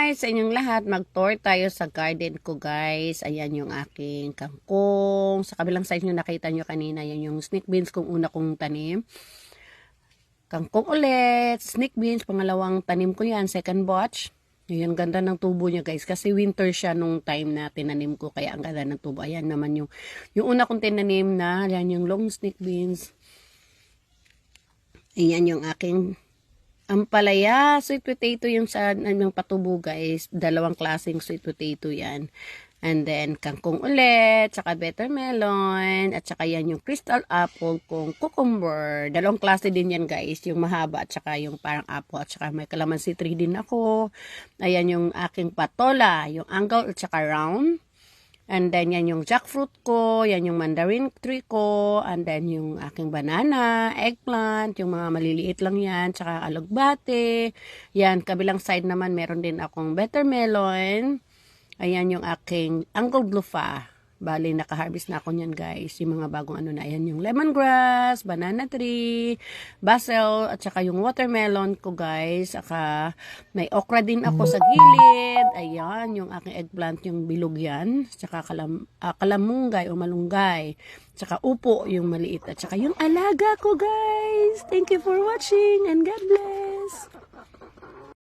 Hi sa inyong lahat, mag-tour tayo sa garden ko guys. Ayan yung aking kangkong. Sa kabilang side nyo nakita nyo kanina, yan yung snake beans kung una kong tanim. Kangkong ulit, snake beans, pangalawang tanim ko yan, second batch. Ayan, ganda ng tubo niya guys. Kasi winter siya nung time na tinanim ko, kaya ang ganda ng tubo. Ayan naman yung una kong tinanim na, yan yung long snake beans. Ayan yung aking ampalaya, sweet potato yung sa yung patubo guys. Dalawang klaseng sweet potato yan. And then, kangkong ulit, tsaka watermelon, at tsaka yan yung crystal apple kung cucumber. Dalawang klase din yan guys, yung mahaba at tsaka yung parang apple, at tsaka may calamansi tree din ako. Ayan yung aking patola, yung angle at tsaka round. And then, yan yung jackfruit ko, yan yung mandarin tree ko, and then yung aking banana, eggplant, yung mga maliliit lang yan, tsaka alugbate. Yan, kabilang side naman, meron din akong watermelon. Ayan yung aking angle blufa. Bali, naka-harvest na ako niyan guys. Yung mga bagong ano na. Ayan yung lemongrass, banana tree, basil, at saka yung watermelon ko guys. Saka may okra din ako sa gilid. Ayan, yung aking eggplant, yung bilog yan. Saka kalamunggay o malunggay. Saka upo, yung maliit. At saka yung alaga ko guys. Thank you for watching and God bless.